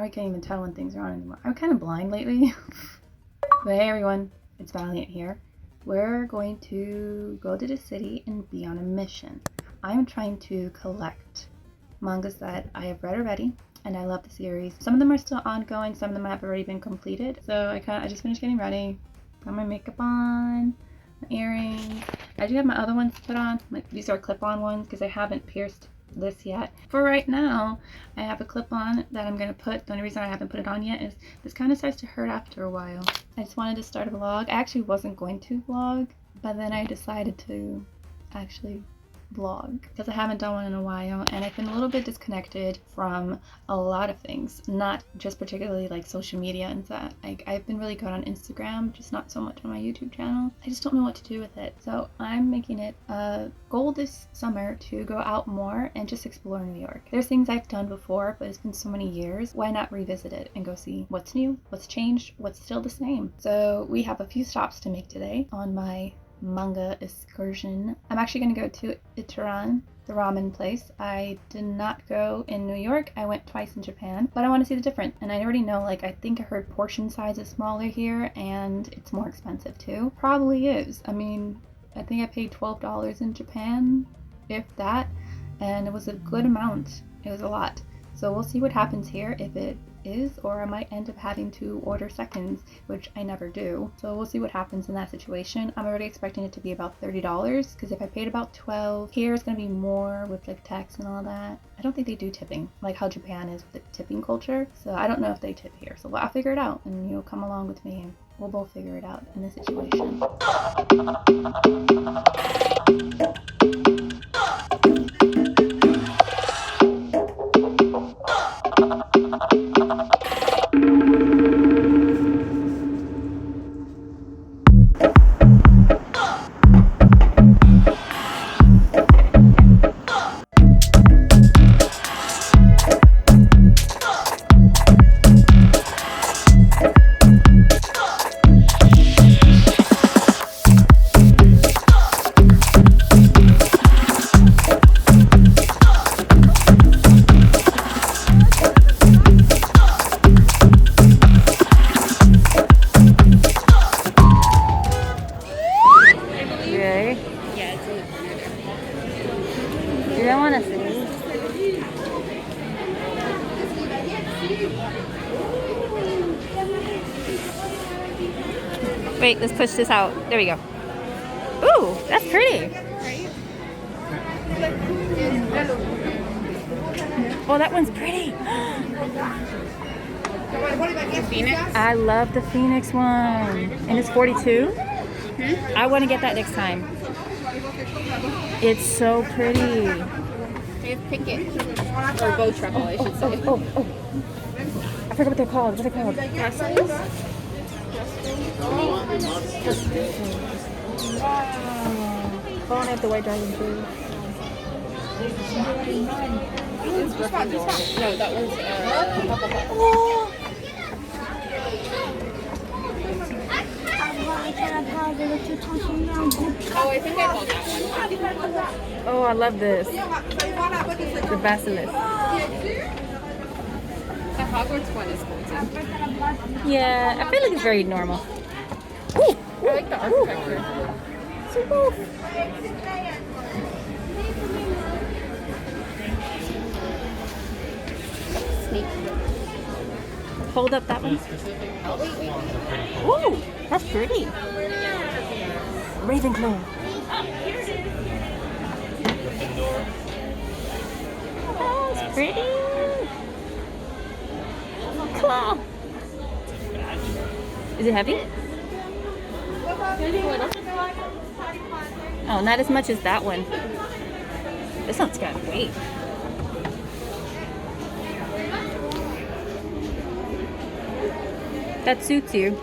I can't even tell when things are on anymore. I'm kind of blind lately. But hey everyone, it's Valiant here. We're going to go to the city and be on a mission. I'm trying to collect mangas that I have read already, and I love the series. Some of them are still ongoing, some of them have already been completed. So I just finished getting ready. Got my makeup on, my earrings. I do have my other ones put on. Like, these are clip-on ones because I haven't pierced this yet. For right now, I have a clip-on that I'm gonna put. The only reason I haven't put it on yet is this kind of starts to hurt after a while. I just wanted to start a vlog. I actually wasn't going to vlog, but then I decided to actually vlog because I haven't done one in a while, and I've been a little bit disconnected from a lot of things, not just particularly like social media and that. I've been really good on Instagram, just not so much on my YouTube channel. I just don't know what to do with it, so I'm making it a goal this summer to go out more and just explore New York. There's things I've done before, but it's been so many years. Why not revisit it and go see what's new, what's changed, what's still the same? So we have a few stops to make today on my manga excursion. I'm actually going to go to Ichiran, the ramen place. I did not go in New York. I went twice in Japan, but I want to see the difference. And I already know, like, I think I heard portion size is smaller here and it's more expensive too. Probably is. I mean, I think I paid $12 in Japan, if that, and it was a good amount. It was a lot. So we'll see what happens here, if it is, or I might end up having to order seconds, which I never do. So we'll see what happens in that situation. I'm already expecting it to be about $30 because if I paid about $12, here it's going to be more with like tax and all that. I don't think they do tipping, like how Japan is with the tipping culture. So I don't know if they tip here. So I'll figure it out, and you'll come along with me and we'll both figure it out in this situation. Wait, let's push this out. There we go. Ooh, that's pretty. Oh, that one's pretty. Phoenix? I love the Phoenix one. And it's 42. I want to get that next time. It's so pretty. Pick it. Or bow truffle, I should say. Oh. I forgot what they're called. What are they called? Brussels? Oh, I have the white dragon too. No, that one's Oh, I think I bought that one. oh, I love this. The basilisk. The Hogwarts one is cool too. Yeah, I feel like it's very normal. I like the architecture. Sneak. Hold up that one. Ooh, that's pretty. Ravenclaw. Oh, that's pretty. Claw. Is it heavy? Oh, not as much as that one. This one's got weight. That suits you.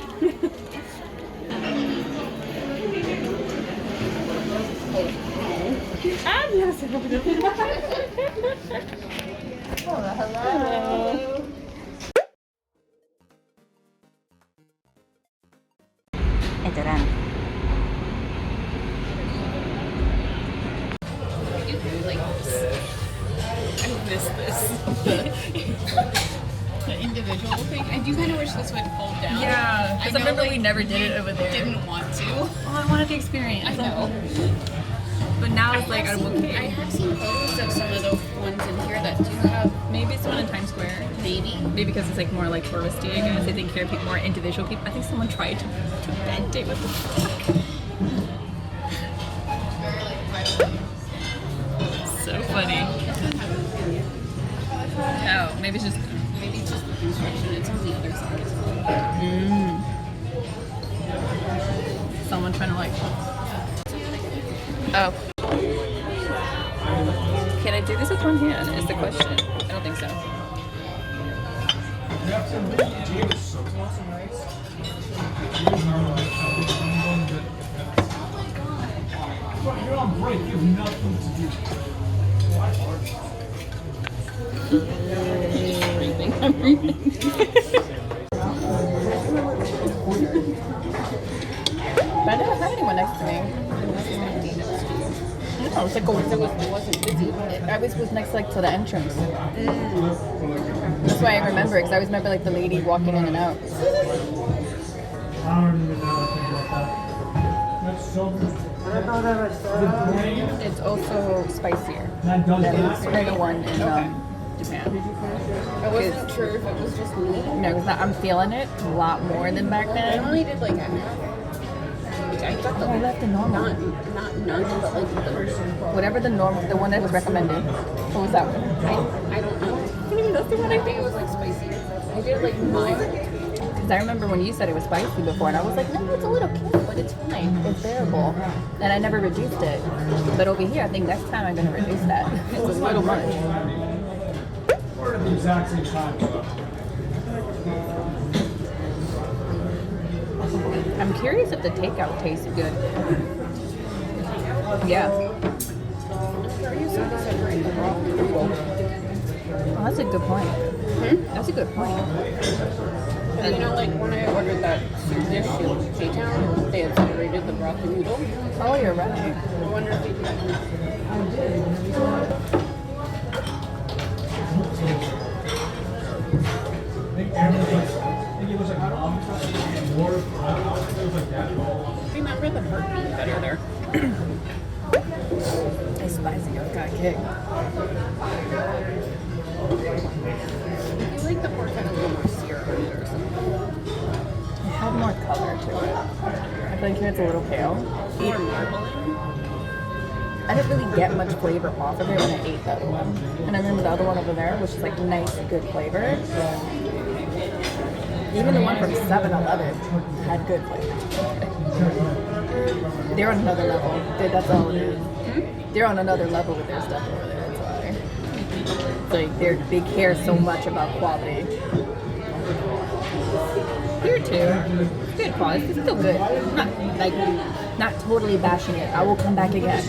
Hello. Inchiran. I miss this. the individual thing. I do kind of wish this would hold down. Yeah, because I remember we never did it over there. Didn't want to. Oh, I wanted the experience. I know. But now it's like, I'm okay. I have seen photos of some of the ones in here that do have. Maybe it's the one in Times Square. Maybe. Maybe because it's like more like touristy, I guess. They take care of people, more individual people. I think someone tried to bend it. What the fuck? So funny. Oh, maybe it's just the construction. It's on the other side. someone trying to like. Oh. Can I do this with one hand? Is the question. I don't think so. You're on break. You have nothing to do. I'm breathing. But I never had anyone next to me. No, it was like it wasn't busy. I was next like to the entrance. That's why I remember, because I always remember like the lady walking in and out. I don't even know anything about that. That's so good. It's also spicier That does than that. the one in Japan. I wasn't sure if it was just me. No, because I'm feeling it a lot more than back I then. only did like a half. I got the I left the normal. not none, but like the Whatever the one that was recommended. What was that one? I don't know. That's the one I think it was like spicy. I did like mild. Because I remember when you said it was spicy before, and I was like, no, it's a little kick, but it's fine. It's bearable. And I never reduced it. But over here, I think next time I'm going to reduce that. It's a little much. We're at the exact same time. I'm curious if the takeout tastes good. Yeah. Are you so separate the broth and the noodle? Oh, that's a good point. That's a good point. And you know, like when I ordered that soup dish in J-Town, they had separated the broth and noodle. Oh, you're right. I wonder if they do that. Remember the heartbeat better there. It's spicy. I've got a kick. I feel like the pork had a little more syrup in it or something. It had more color to it. I feel like here it's a little pale. More marbling. I didn't really get much flavor off of it when I ate the other one. And I remember the other one over there, which is like nice, good flavor. Even the one from 7-Eleven had good flavor. They're on another level. That's all it is. They're on another level with their stuff over there. That's why. It's like they care so much about quality. Here too. Good quality. It's still good. Not totally bashing it. I will come back again.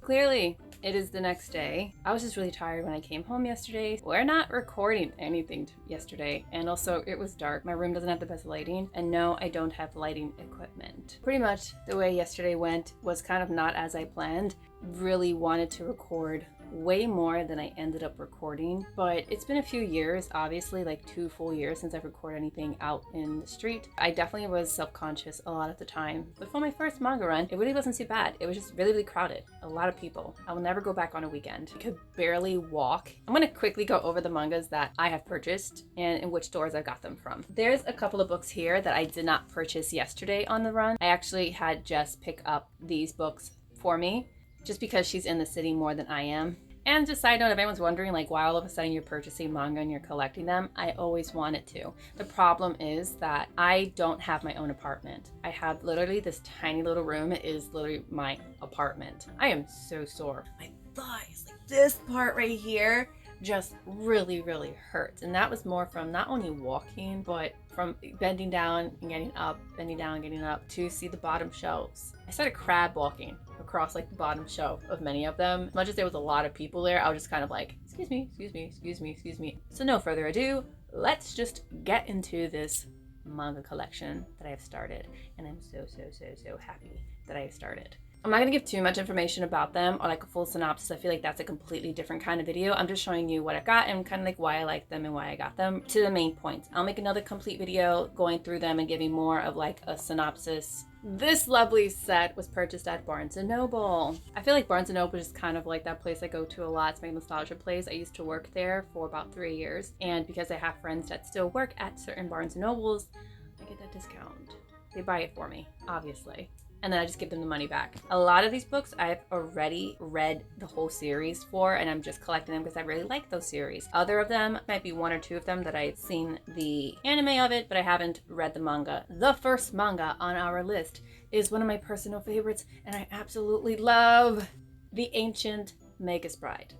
Clearly, it is the next day. I was just really tired when I came home yesterday. We're not recording anything yesterday, and also it was dark. My room doesn't have the best lighting, and no, I don't have lighting equipment. Pretty much the way yesterday went was kind of not as I planned. Really wanted to record way more than I ended up recording, but it's been a few years, obviously like 2 full years since I've recorded anything out in the street. I definitely was self-conscious a lot of the time, but for my first manga run, it really wasn't too bad. It was just really, really crowded. A lot of people. I will never go back on a weekend. I could barely walk. I'm gonna quickly go over the mangas that I have purchased and in which stores I got them from. There's a couple of books here that I did not purchase yesterday on the run. I actually had Jess pick up these books for me, just because she's in the city more than I am. And just side note, if anyone's wondering like why all of a sudden you're purchasing manga and you're collecting them, I always wanted to. The problem is that I don't have my own apartment. I have literally this tiny little room. It is literally my apartment. I am so sore. My thighs, like this part right here, just really, really hurts. And that was more from not only walking, but from bending down and getting up, bending down and getting up to see the bottom shelves. I started crab walking across like the bottom shelf of many of them. As much as there was a lot of people there, I was just kind of like, excuse me, excuse me, excuse me, excuse me. So no further ado, let's just get into this manga collection that I have started, and I'm so happy that I have started. I'm not going to give too much information about them or like a full synopsis. I feel like that's a completely different kind of video. I'm just showing you what I got and kind of like why I like them and why I got them to the main points. I'll make another complete video going through them and giving more of like a synopsis. This lovely set was purchased at Barnes & Noble. I feel like Barnes & Noble is kind of like that place I go to a lot. It's my nostalgia place. I used to work there for about 3 years. And because I have friends that still work at certain Barnes & Nobles, I get that discount. They buy it for me, obviously. And then I just give them the money back. A lot of these books I've already read the whole series for, and I'm just collecting them because I really like those series. Other of them, might be 1 or 2 of them that I've seen the anime of it, but I haven't read the manga. The first manga on our list is one of my personal favorites, and I absolutely love The Ancient Magus Bride.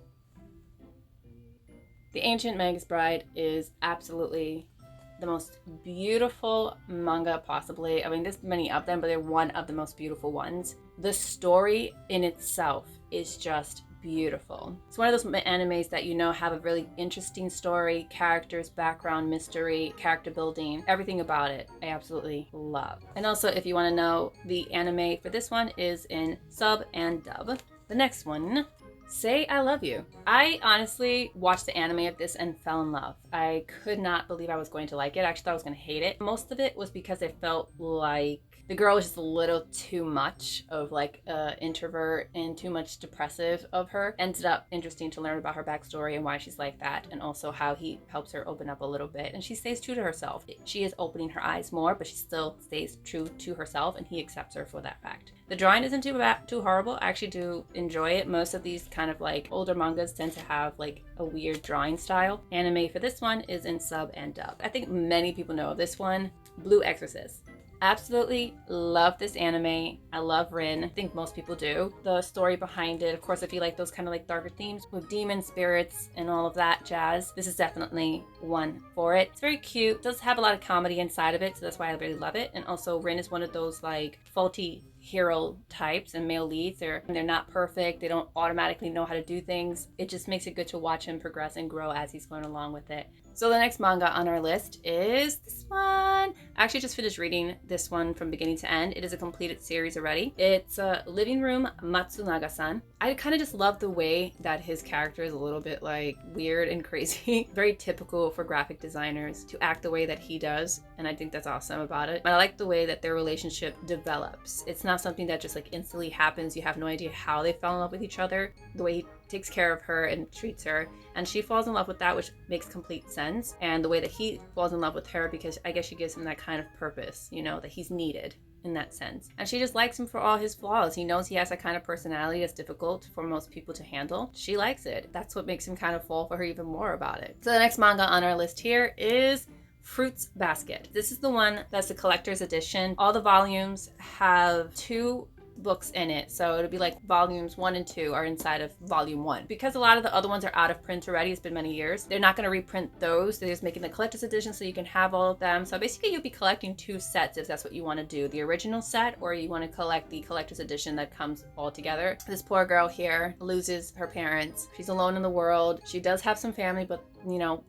The Ancient Magus Bride is absolutely the most beautiful manga possibly. I mean, there's many of them, but they're one of the most beautiful ones. The story in itself is just beautiful. It's one of those animes that have a really interesting story, characters, background, mystery, character building, everything about it I absolutely love. And also, if you want to know, the anime for this one is in sub and dub. The next one, Say I Love You. I honestly watched the anime of this and fell in love. I could not believe I was going to like it. I actually thought I was going to hate it. Most of it was because I felt like the girl was just a little too much of like an introvert and too much depressive of her. Ended up interesting to learn about her backstory and why she's like that, and also how he helps her open up a little bit. And she stays true to herself. She is opening her eyes more, but she still stays true to herself, and he accepts her for that fact. The drawing isn't too horrible. I actually do enjoy it. Most of these kind of like older mangas tend to have like a weird drawing style. Anime for this one is in sub and dub. I think many people know of this one, Blue Exorcist. Absolutely love this anime. I love Rin. I think most people do. The story behind it, of course, if you like those kind of like darker themes with demon spirits and all of that jazz, this is definitely one for it. It's very cute. It does have a lot of comedy inside of it, so that's why I really love it. And also Rin is one of those like faulty hero types and male leads. They're not perfect. They don't automatically know how to do things. It just makes it good to watch him progress and grow as he's going along with it. So the next manga on our list is this one. I actually just finished reading this one from beginning to end. It is a completed series already. It's Living Room Matsunaga-san. I kind of just love the way that his character is a little bit like weird and crazy. Very typical for graphic designers to act the way that he does, and I think that's awesome about it. I like the way that their relationship develops. It's not something that just like instantly happens. You have no idea how they fell in love with each other. The way he takes care of her and treats her, and she falls in love with that, which makes complete sense. And the way that he falls in love with her, because I guess she gives him that kind of purpose, that he's needed in that sense. And she just likes him for all his flaws. He knows he has that kind of personality that's difficult for most people to handle. She likes it. That's what makes him kind of fall for her even more about it. So the next manga on our list here is Fruits Basket. This is the one that's the collector's edition. All the volumes have 2 books in it, so it'll be like volumes 1 and 2 are inside of volume 1. Because a lot of the other ones are out of print already, it's been many years, they're not going to reprint those. They're just making the collector's edition so you can have all of them. So basically you'll be collecting 2 sets if that's what you want to do, the original set, or you want to collect the collector's edition that comes all together. This poor girl here loses her parents. She's alone in the world. She does have some family, but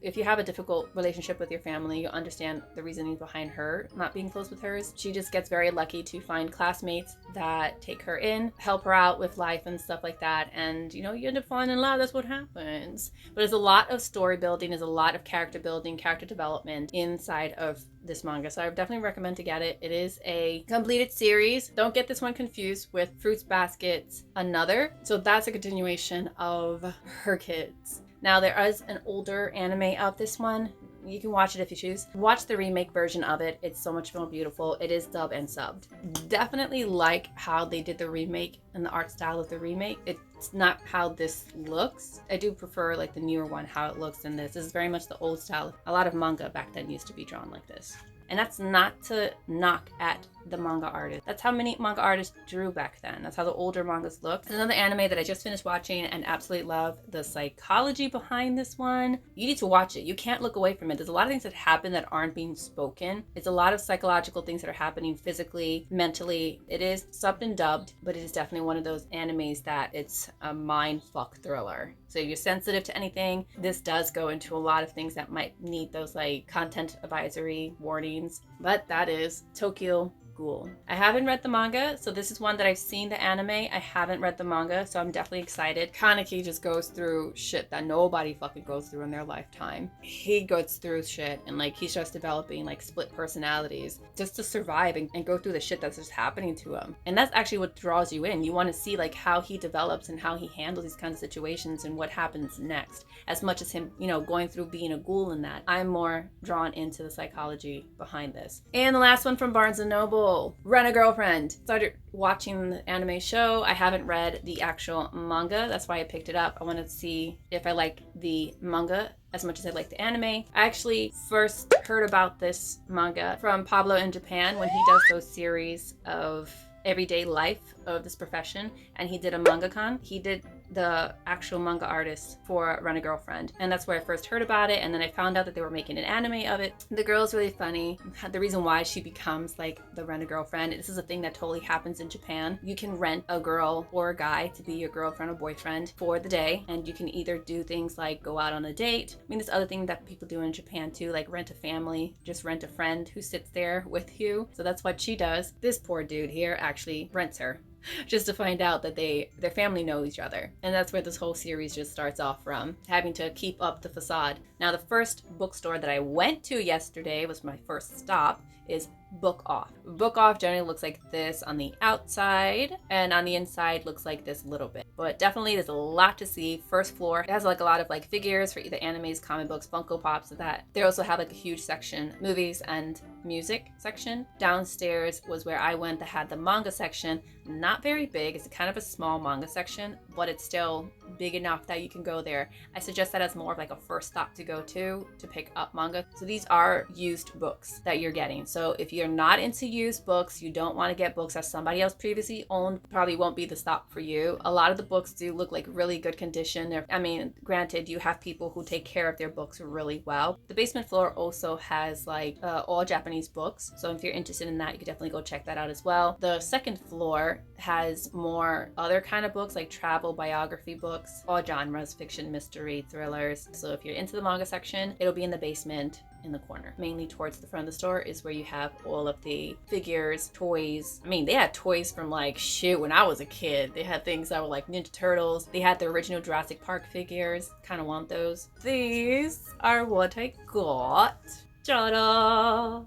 if you have a difficult relationship with your family, you understand the reasoning behind her not being close with hers. She just gets very lucky to find classmates that take her in, help her out with life and stuff like that. And, you end up falling in love. That's what happens. But there's a lot of story building. There's a lot of character building, character development inside of this manga. So I would definitely recommend to get it. It is a completed series. Don't get this one confused with Fruits Basket's Another. So that's a continuation of Her Kids. Now, there is an older anime of this one. You can watch it if you choose. Watch the remake version of it. It's so much more beautiful. It is dubbed and subbed. Definitely like how they did the remake and the art style of the remake. It's not how this looks. I do prefer like the newer one, how it looks in this. This is very much the old style. A lot of manga back then used to be drawn like this. And that's not to knock at the manga artist. That's how many manga artists drew back then. That's how the older mangas looked. Another anime that I just finished watching and absolutely love the psychology behind this one. You need to watch it. You can't look away from it. There's a lot of things that happen that aren't being spoken. It's a lot of psychological things that are happening physically, mentally. It is subbed and dubbed, but it is definitely one of those animes that it's a mind fuck thriller. So if you're sensitive to anything, this does go into a lot of things that might need those like content advisory warnings brains, but that is Tokyo Ghoul. I haven't read the manga, so this is one that I've seen the anime. I haven't read the manga, so I'm definitely excited. Kaneki just goes through shit that nobody fucking goes through in their lifetime. He goes through shit, and like he's just developing like split personalities just to survive and go through the shit that's just happening to him. And that's actually what draws you in. You want to see like how he develops and how he handles these kinds of situations and what happens next. As much as him, you know, going through being a ghoul in that, I'm more drawn into the psychology behind this. And the last one from Barnes & Noble, Rent a Girlfriend. Started watching the anime show. I haven't read the actual manga. That's why I picked it up. I wanted to see if I like the manga as much as I like the anime. I actually first heard about this manga from Pablo in Japan when he does those series of everyday life of this profession, and he did a manga con. He did the actual manga artist for Rent a Girlfriend, and that's where I first heard about it. And then I found out that they were making an anime of it. The girl's really funny. The reason why she becomes like the Rent a Girlfriend, this is a thing that totally happens in Japan. You can rent a girl or a guy to be your girlfriend or boyfriend for the day, and you can either do things like go out on a date. I mean, there's other things that people do in Japan too, like rent a family, just rent a friend who sits there with you. So that's what she does. This poor dude here actually rents her, just to find out that their family know each other. And that's where this whole series just starts off from, having to keep up the facade. Now, the first bookstore that I went to yesterday was my first stop, is Book Off. Book Off generally looks like this on the outside, and on the inside looks like this a little bit. But definitely there's a lot to see. First floor, it has like a lot of like figures for either animes, comic books, Funko Pops, that. They also have like a huge section, movies and music section. Downstairs was where I went that had the manga section. Not very big, it's kind of a small manga section, but it's still big enough that you can go there. I suggest that as more of like a first stop to go to pick up manga. So these are used books that you're getting. So if you're not into used books, you don't want to get books that somebody else previously owned, probably won't be the stop for you. A lot of the books do look like really good condition. I mean, granted, you have people who take care of their books really well. The basement floor also has like all Japanese books. So if you're interested in that, you could definitely go check that out as well. The second floor has more other kind of books like travel, biography books, all genres, fiction, mystery, thrillers. So if you're into the manga section, it'll be in the basement in the corner. Mainly towards the front of the store is where you have all of the figures, toys. I mean, they had toys from like shit when I was a kid. They had things that were like Ninja Turtles. They had the original Jurassic Park figures. Kind of want those. These are what I got. Ta-da!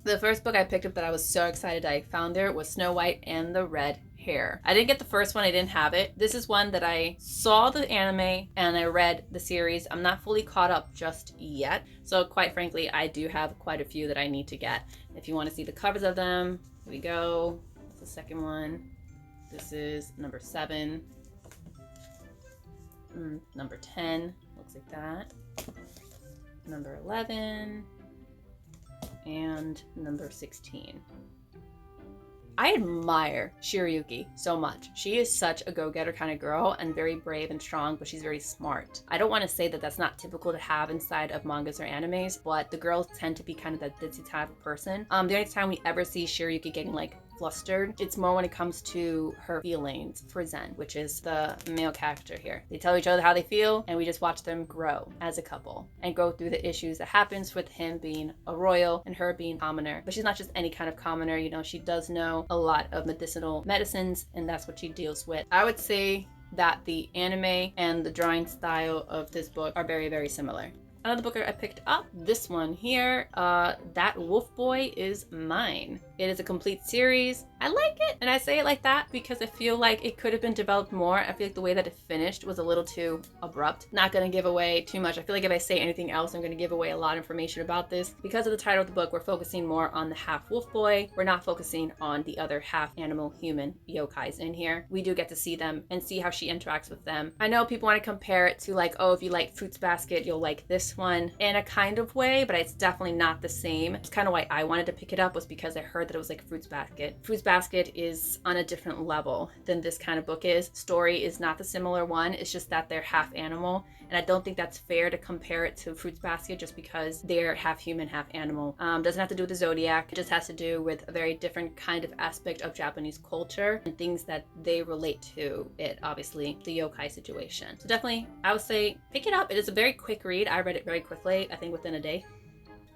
The first book I picked up that I was so excited I found there was Snow White and the Red Hair. I didn't get the first one, I didn't have it. This is one that I saw the anime and I read the series. I'm not fully caught up just yet. So quite frankly, I do have quite a few that I need to get. If you want to see the covers of them, here we go. That's the second one. This is number 7. Number 10, looks like that. Number 11. And number 16. I admire Shiryuki so much. She is such a go-getter kind of girl and very brave and strong, but she's very smart. I don't want to say that that's not typical to have inside of mangas or animes, but the girls tend to be kind of that ditzy type of person. The only time we ever see Shiryuki getting like flustered, it's more when it comes to her feelings for Zen, which is the male character here. They tell each other how they feel, and we just watch them grow as a couple and go through the issues that happens with him being a royal and her being a commoner. But she's not just any kind of commoner, you know, she does know a lot of medicinal medicines, and that's what she deals with. I would say that the anime and the drawing style of this book are very, very similar. Another book I picked up, this one here, That Wolf Boy Is Mine. It is a complete series. I like it, and I say it like that because I feel like it could have been developed more. I feel like the way that it finished was a little too abrupt. Not gonna give away too much. I feel like if I say anything else, I'm gonna give away a lot of information about this. Because of the title of the book, we're focusing more on the half wolf boy. We're not focusing on the other half animal human yokais in here. We do get to see them and see how she interacts with them. I know people want to compare it to like, oh, if you like Fruits Basket, you'll like this one in a kind of way, but it's definitely not the same. It's kind of why I wanted to pick it up, was because I heard that it was like Fruits Basket. Fruits Basket is on a different level than this kind of book is. Story is not the similar one. It's just that they're half animal, and I don't think that's fair to compare it to Fruits Basket just because they're half human, half animal. Doesn't have to do with the zodiac. It just has to do with a very different kind of aspect of Japanese culture and things that they relate to it, obviously, the yokai situation. So definitely, I would say pick it up. It is a very quick read. I read it very quickly, I think within a day.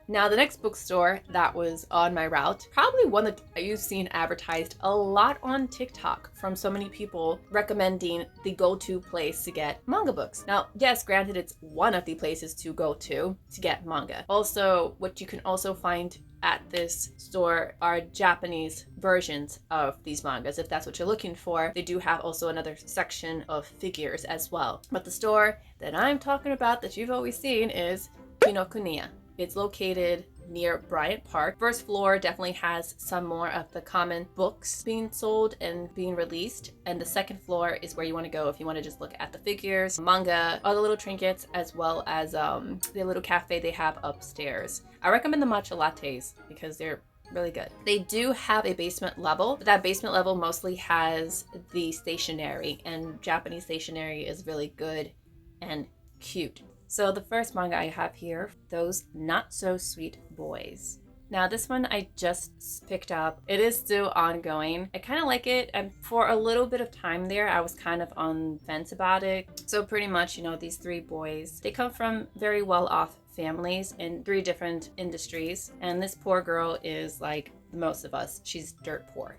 Now, the next bookstore that was on my route, probably one that you've seen advertised a lot on TikTok from so many people recommending the go-to place to get manga books. Now, yes, granted, it's one of the places to go to get manga. Also, what you can also find at this store are Japanese versions of these mangas. If that's what you're looking for, they do have also another section of figures as well. But the store that I'm talking about that you've always seen is Kinokuniya. It's located near Bryant Park. First floor definitely has some more of the common books being sold and being released. And the second floor is where you want to go if you want to just look at the figures, manga, other little trinkets, as well as the little cafe they have upstairs. I recommend the matcha lattes because they're really good. They do have a basement level, but that basement level mostly has the stationery, and Japanese stationery is really good and cute. So the first manga I have here, Those Not So Sweet Boys. Now this one I just picked up. It is still ongoing. I kind of like it, and for a little bit of time there I was kind of on the fence about it. So pretty much, these three boys, they come from very well off families in 3 different industries, and this poor girl is like most of us. She's dirt poor.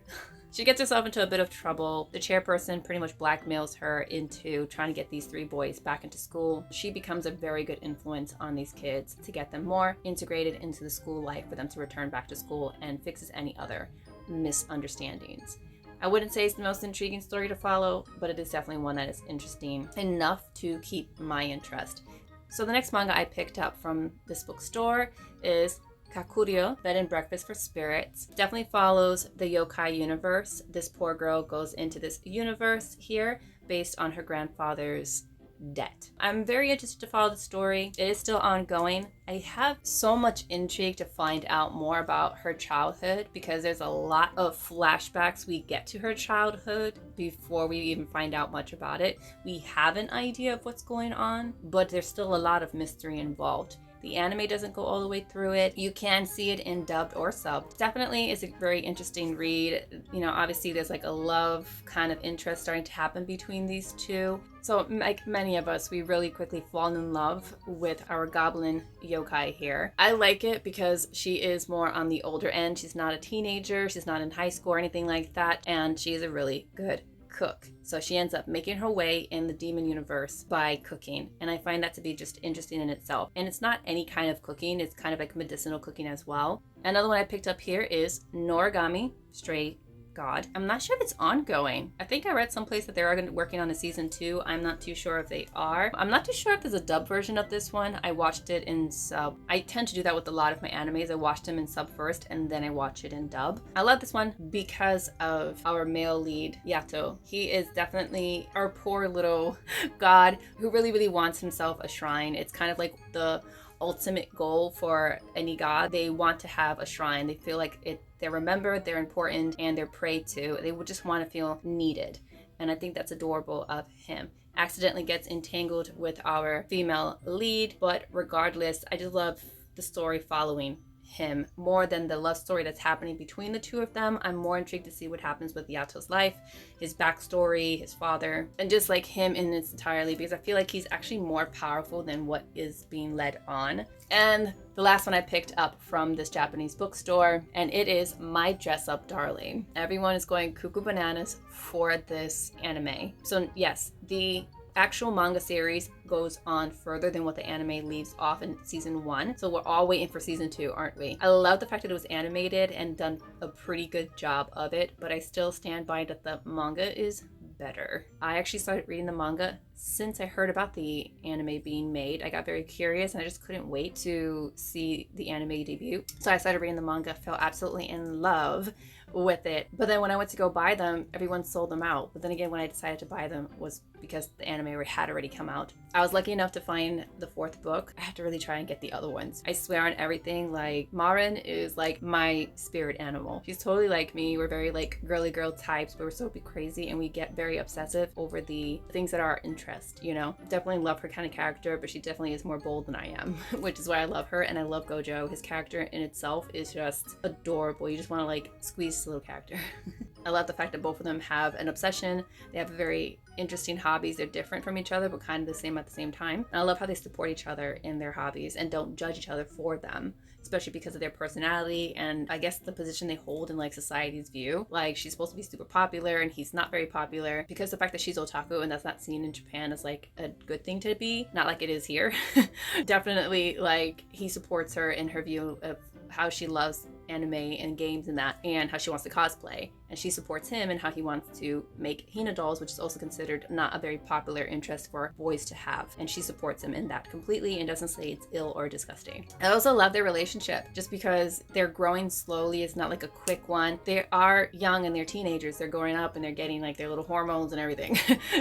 She gets herself into a bit of trouble. The chairperson pretty much blackmails her into trying to get these 3 boys back into school. She becomes a very good influence on these kids to get them more integrated into the school life for them to return back to school, and fixes any other misunderstandings. I wouldn't say it's the most intriguing story to follow, but it is definitely one that is interesting enough to keep my interest. So the next manga I picked up from this bookstore is Kakuryo, Bed and Breakfast for Spirits. Definitely follows the yokai universe. This poor girl goes into this universe here based on her grandfather's debt. I'm very interested to follow the story. It is still ongoing. I have so much intrigue to find out more about her childhood because there's a lot of flashbacks we get to her childhood before we even find out much about it. We have an idea of what's going on, but there's still a lot of mystery involved. The anime doesn't go all the way through it. You can see it in dubbed or subbed. Definitely is a very interesting read. Obviously there's like a love kind of interest starting to happen between these two. So like many of us, we really quickly fall in love with our goblin yokai here. I like it because she is more on the older end. She's not a teenager. She's not in high school or anything like that. And she is a really good cook. So she ends up making her way in the demon universe by cooking, and I find that to be just interesting in itself. And it's not any kind of cooking, it's kind of like medicinal cooking as well. Another one I picked up here is Noragami Stray God. I'm not sure if it's ongoing. I think I read someplace that they are working on a season 2. I'm not too sure if they are. I'm not too sure if there's a dub version of this one. I watched it in sub. I tend to do that with a lot of my animes. I watch them in sub first and then I watch it in dub. I love this one because of our male lead, Yato. He is definitely our poor little god who really, really wants himself a shrine. It's kind of like the ultimate goal for any god. They want to have a shrine. They feel like they're remembered, they're important, and they're prayed to. They would just want to feel needed. And I think that's adorable of him. Accidentally gets entangled with our female lead, but regardless, I just love the story following him more than the love story that's happening between the two of them. I'm more intrigued to see what happens with Yato's life, his backstory, his father, and just like him in its entirety, because I feel like he's actually more powerful than what is being led on. And the last one I picked up from this Japanese bookstore, and it is My Dress Up Darling. Everyone is going cuckoo bananas for this anime. So yes, the actual manga series goes on further than what the anime leaves off in season 1. So we're all waiting for season 2, aren't we? I love the fact that it was animated and done a pretty good job of it, but I still stand by that the manga is better. I actually started reading the manga since I heard about the anime being made. I got very curious and I just couldn't wait to see the anime debut. So I started reading the manga, fell absolutely in love with it. But then when I went to go buy them, everyone sold them out. But then again, when I decided to buy them was because the anime had already come out. I was lucky enough to find the 4th book. I have to really try and get the other ones. I swear on everything, like Marin is like my spirit animal. She's totally like me. We're very like girly girl types, but we're so crazy and we get very obsessive over the things that are our interest, Definitely love her kind of character, but she definitely is more bold than I am, which is why I love her. And I love Gojo. His character in itself is just adorable. You just want to like squeeze this little character. I love the fact that both of them have an obsession. They have a very interesting hobbies. They're different from each other, but kind of the same at the same time. And I love how they support each other in their hobbies and don't judge each other for them, especially because of their personality and I guess the position they hold in like society's view. Like she's supposed to be super popular and he's not very popular because the fact that she's otaku and that's not seen in Japan as like a good thing to be, not like it is here. Definitely like he supports her in her view of how she loves anime and games and that, and how she wants to cosplay, and she supports him in how he wants to make Hina dolls, which is also considered not a very popular interest for boys to have, and she supports him in that completely and doesn't say it's ill or disgusting. I also love their relationship just because they're growing slowly. It's not like a quick one. They are young and they're teenagers. They're growing up and they're getting like their little hormones and everything.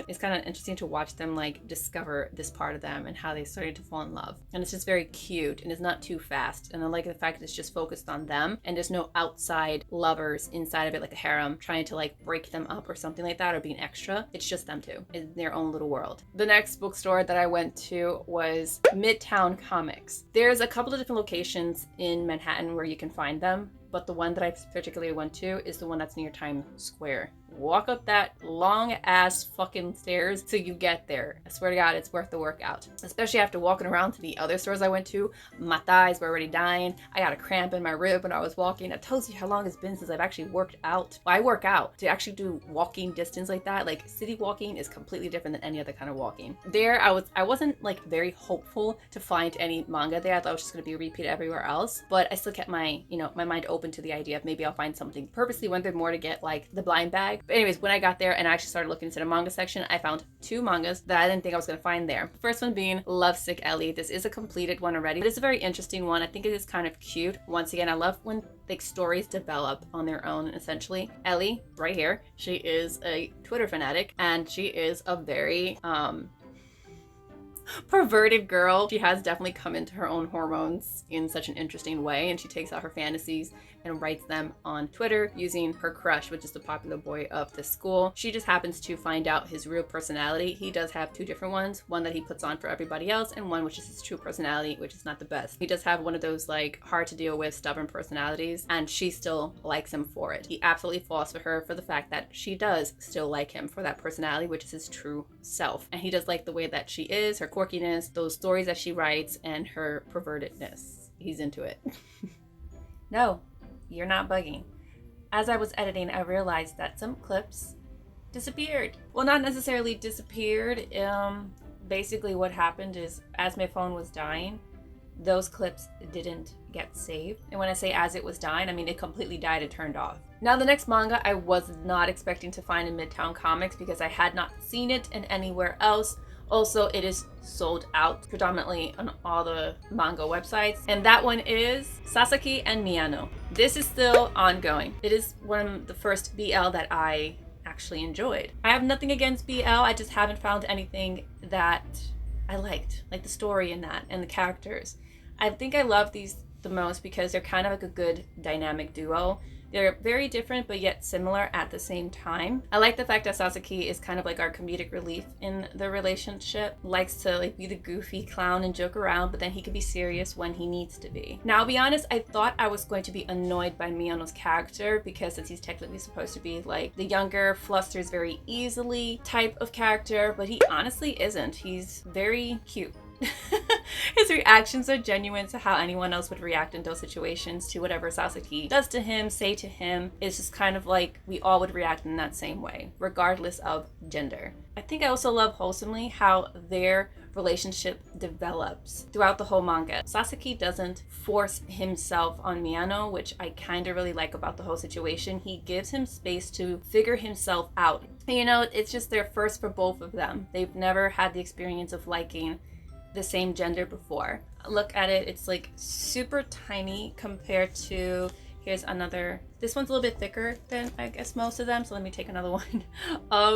It's kind of interesting to watch them like discover this part of them and how they started to fall in love, and it's just very cute and it's not too fast, and I like the fact that it's just focused on them and there's no outside lovers inside of it like a harem trying to like break them up or something like that or being extra. It's just them two in their own little world. The next bookstore that I went to was Midtown Comics. There's a couple of different locations in Manhattan where you can find them, but the one that I particularly went to is the one that's near Times Square. Walk up that long ass fucking stairs till you get there. I swear to God, it's worth the workout. Especially after walking around to the other stores I went to. My thighs were already dying. I got a cramp in my rib when I was walking. That tells you how long it's been since I've actually worked out. Well, I work out. To actually do walking distance like that, like city walking is completely different than any other kind of walking. There, I wasn't like very hopeful to find any manga there. I thought it was just gonna be a repeat everywhere else. But I still kept my, my mind open to the idea of maybe I'll find something. Purposely went there more to get like the blind bag. But anyways, when I got there and I actually started looking into the manga section, I found 2 mangas that I didn't think I was going to find there. The first one being Lovesick Ellie. This is a completed one already, but it's a very interesting one. I think it is kind of cute. Once again, I love when like stories develop on their own, essentially. Ellie, right here, she is a Twitter fanatic and she is a very perverted girl. She has definitely come into her own hormones in such an interesting way, and she takes out her fantasies and writes them on Twitter using her crush, which is the popular boy of the school. She just happens to find out his real personality. He does have 2 different ones, one that he puts on for everybody else and one which is his true personality, which is not the best. He does have one of those like hard to deal with stubborn personalities, and she still likes him for it. He absolutely falls for her for the fact that she does still like him for that personality, which is his true self. And he does like the way that she is, her quirkiness, those stories that she writes, and her pervertedness. He's into it. No, you're not bugging. As I was editing, I realized that some clips disappeared. Well, not necessarily disappeared. Basically what happened is as my phone was dying, those clips didn't get saved. And when I say as it was dying, I mean it completely died and turned off. Now the next manga I was not expecting to find in Midtown Comics because I had not seen it in anywhere else. Also, it is sold out predominantly on all the manga websites, and that one is Sasaki and Miyano. This is still ongoing. It is one of the first BL that I actually enjoyed. I have nothing against BL, I just haven't found anything that I liked, like the story in that and the characters. I think I love these the most because they're kind of like a good dynamic duo. They're very different but yet similar at the same time. I like the fact that Sasaki is kind of like our comedic relief in the relationship. Likes to like be the goofy clown and joke around, but then he can be serious when he needs to be. Now, I'll be honest, I thought I was going to be annoyed by Miyano's character because since he's technically supposed to be like the younger, flusters very easily type of character, but he honestly isn't. He's very cute. His reactions are genuine to how anyone else would react in those situations to whatever Sasaki does to him, say to him. It's just kind of like we all would react in that same way, regardless of gender. I think I also love wholesomely how their relationship develops throughout the whole manga. Sasaki doesn't force himself on Miyano, which I kind of really like about the whole situation. He gives him space to figure himself out. And, it's just their first for both of them. They've never had the experience of liking the same gender before. Look at it, it's like super tiny compared to, here's another, this one's a little bit thicker than I guess most of them, so let me take another one.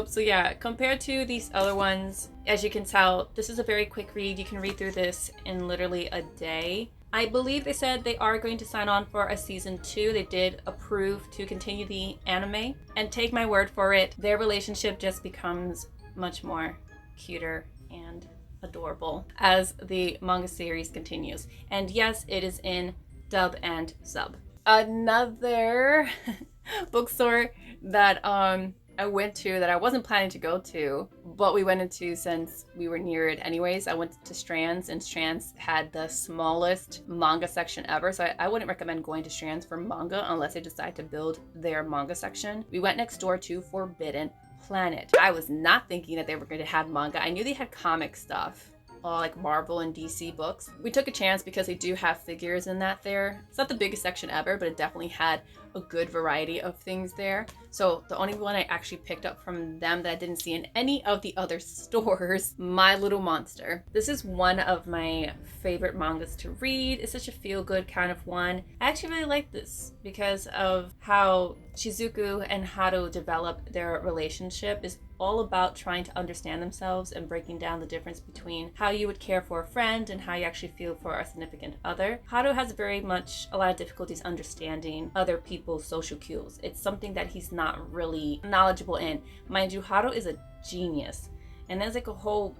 So yeah, compared to these other ones, as you can tell, this is a very quick read. You can read through this in literally a day. I believe they said they are going to sign on for a season 2. They did approve to continue the anime, and take my word for it, their relationship just becomes much more cuter and adorable as the manga series continues. And yes, it is in dub and sub. Another bookstore that I I went to that I wasn't planning to go to, but we went into since we were near it anyways. I went to Strands, and Strands had the smallest manga section ever, so I wouldn't recommend going to Strands for manga unless they decide to build their manga section. We went next door to Forbidden Planet. I was not thinking that they were going to have manga. I knew they had comic stuff, like Marvel and DC books. We took a chance because they do have figures in that there. It's not the biggest section ever, but it definitely had a good variety of things there. So the only one I actually picked up from them that I didn't see in any of the other stores, My Little Monster. This is one of my favorite mangas to read. It's such a feel-good kind of one. I actually really like this because of how Shizuku and Haru develop their relationship is all about trying to understand themselves and breaking down the difference between how you would care for a friend and how you actually feel for a significant other. Haru has very much a lot of difficulties understanding other people's social cues. It's something that he's not really knowledgeable in. Mind you, Haru is a genius, and there's like a whole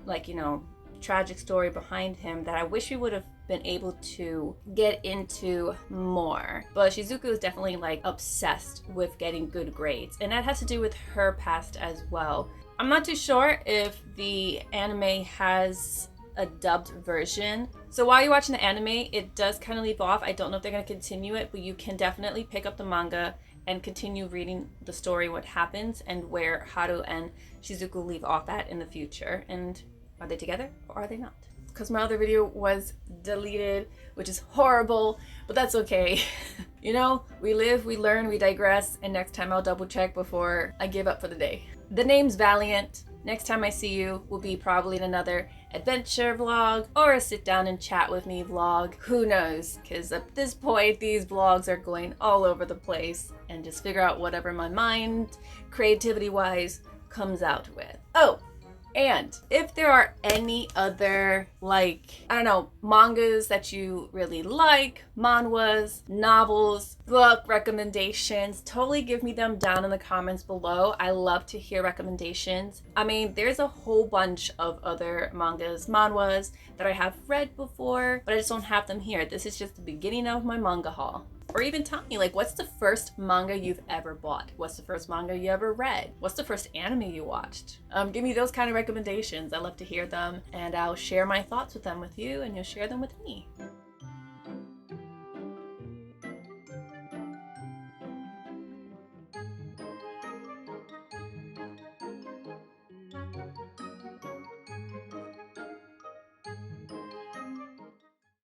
tragic story behind him that I wish we would have been able to get into more. But Shizuku is definitely like obsessed with getting good grades, and that has to do with her past as well. I'm not too sure if the anime has a dubbed version. So while you're watching the anime, it does kind of leave off. I don't know if they're going to continue it, but you can definitely pick up the manga and continue reading the story, what happens, and where Haru and Shizuku leave off at in the future. And are they together or are they not? Because my other video was deleted, which is horrible, but that's okay. We live, we learn, we digress, and next time I'll double check before I give up for the day. The name's Valiant. Next time I see you will be probably in another adventure vlog or a sit down and chat with me vlog. Who knows? Because at this point, these vlogs are going all over the place and just figure out whatever my mind, creativity-wise, comes out with. Oh! And if there are any other, mangas that you really like, manhwas, novels, book recommendations, totally give me them down in the comments below. I love to hear recommendations. I mean, there's a whole bunch of other mangas, manhwas that I have read before, but I just don't have them here. This is just the beginning of my manga haul. Or even tell me, what's the first manga you've ever bought? What's the first manga you ever read? What's the first anime you watched? Give me those kind of recommendations. I love to hear them, and I'll share my thoughts with you, and you'll share them with me.